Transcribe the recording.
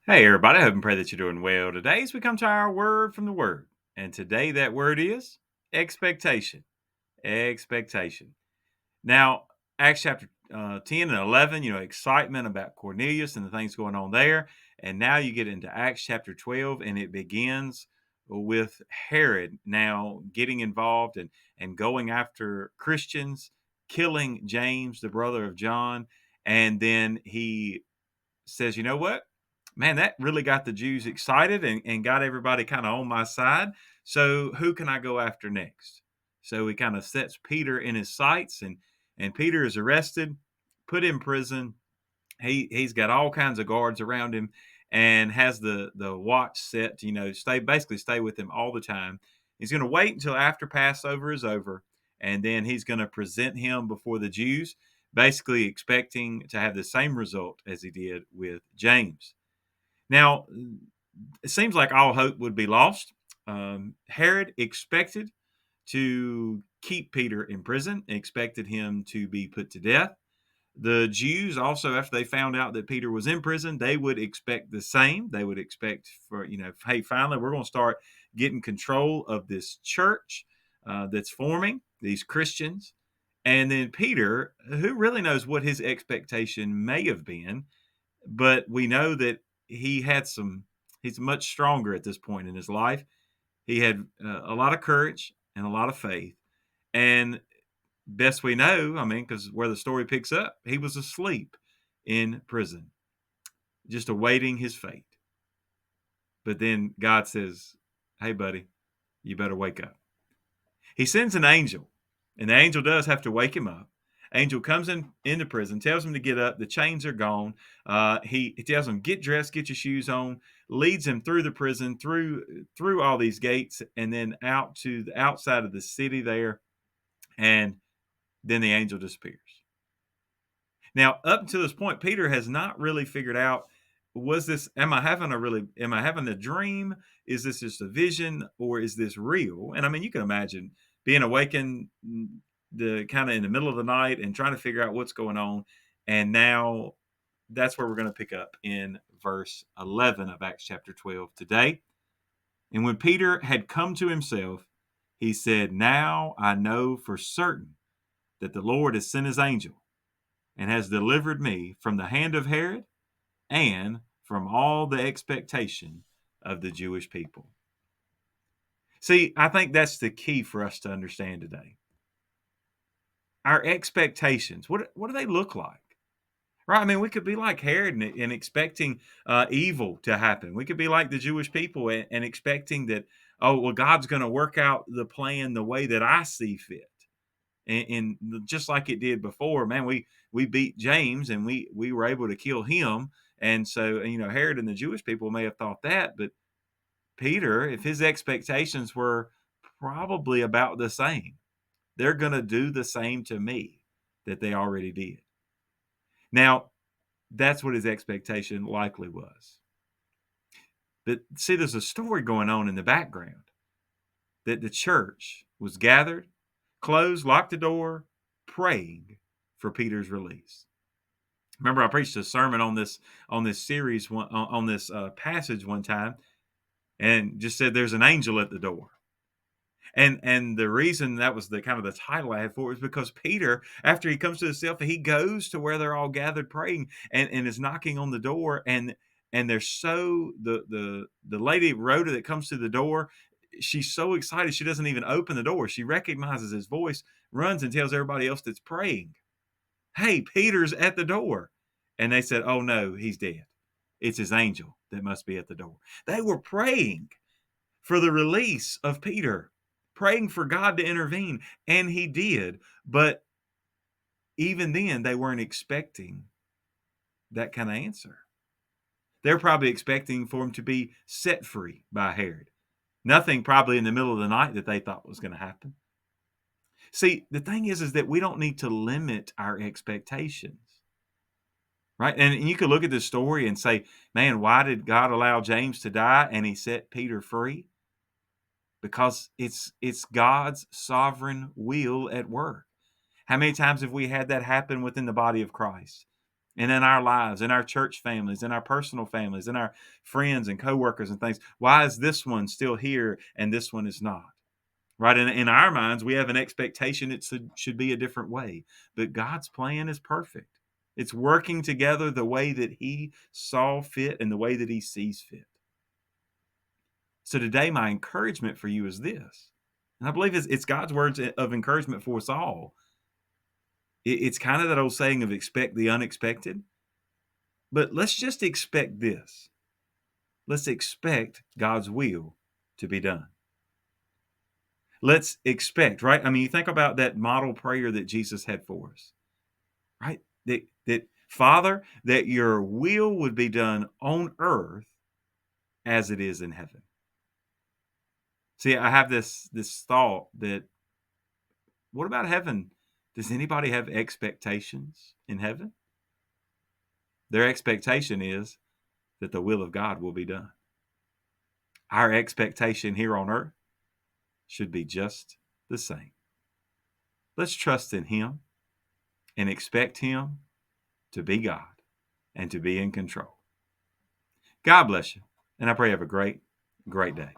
Hey, everybody. I hope and pray that you're doing well. Today, as we come to our word from the word, and today that word is expectation. Expectation. Now, Acts chapter 10 and 11, excitement about Cornelius and the things going on there. And now you get into Acts chapter 12, and it begins with Herod now getting involved and going after Christians, killing James, the brother of John. And then he says, you know what? Man, that really got the Jews excited and got everybody kind of on my side. So who can I go after next? So he kind of sets Peter in his sights, and Peter is arrested, put in prison. He's got all kinds of guards around him and has the watch set to, stay with him all the time. He's going to wait until after Passover is over, and then he's going to present him before the Jews, basically expecting to have the same result as he did with James. Now, it seems like all hope would be lost. Herod expected to keep Peter in prison, expected him to be put to death. The Jews also, after they found out that Peter was in prison, they would expect the same. They would expect for, hey, finally, we're going to start getting control of this church that's forming, these Christians. And then Peter, who really knows what his expectation may have been, but we know that he's much stronger at this point in his life. He had a lot of courage and a lot of faith. And best we know, I mean, because where the story picks up, he was asleep in prison, just awaiting his fate. But then God says, hey, buddy, you better wake up. He sends an angel, and the angel does have to wake him up. Angel comes into prison, tells him to get up. The chains are gone. He tells him, get dressed, get your shoes on, leads him through the prison, through all these gates, and then out to the outside of the city there. And then the angel disappears. Now, up until this point, Peter has not really figured out, am I having a dream? Is this just a vision or is this real? And I mean, you can imagine being awakened the kind of in the middle of the night and trying to figure out what's going on. And now that's where we're going to pick up in verse 11 of Acts chapter 12 today. And when Peter had come to himself, he said, now I know for certain that the Lord has sent his angel and has delivered me from the hand of Herod and from all the expectation of the Jewish people. See, I think that's the key for us to understand today. Our expectations, what do they look like? Right? I mean, we could be like Herod and expecting evil to happen. We could be like the Jewish people and expecting that, oh, well, God's going to work out the plan the way that I see fit. And just like it did before, man, we beat James and we were able to kill him. And so, Herod and the Jewish people may have thought that, but Peter, if his expectations were probably about the same, they're going to do the same to me that they already did. Now, that's what his expectation likely was. But see, there's a story going on in the background that the church was gathered, closed, locked the door, praying for Peter's release. Remember, I preached a sermon on this series on this passage one time, and just said there's an angel at the door. And the reason that was the kind of the title I had for it was because Peter, after he comes to himself, he goes to where they're all gathered praying and is knocking on the door, and they're so the lady Rhoda that comes to the door, she's so excited she doesn't even open the door. She recognizes his voice, runs and tells everybody else that's praying, hey, Peter's at the door. And they said, oh no, he's dead. It's his angel that must be at the door. They were praying for the release of Peter, praying for God to intervene, and he did. But even then, they weren't expecting that kind of answer. They're probably expecting for him to be set free by Herod. Nothing probably in the middle of the night that they thought was going to happen. See, the thing is that we don't need to limit our expectations. Right. And you could look at this story and say, man, why did God allow James to die and he set Peter free? Because it's God's sovereign will at work. How many times have we had that happen within the body of Christ? and in our lives, in our church families, in our personal families, in our friends and coworkers and things. Why is this one still here and this one is not? Right? In our minds, we have an expectation should be a different way, but God's plan is perfect. It's working together the way that He saw fit and the way that He sees fit. So today, my encouragement for you is this, and I believe it's God's words of encouragement for us all. It's kind of that old saying of expect the unexpected, but let's just expect this. Let's expect God's will to be done. Let's expect, right? I mean, you think about that model prayer that Jesus had for us, right? That Father, that your will would be done on earth as it is in heaven. See, I have this thought that what about heaven? Does anybody have expectations in heaven? Their expectation is that the will of God will be done. Our expectation here on earth should be just the same. Let's trust in Him and expect Him to be God and to be in control. God bless you, and I pray you have a great, great day.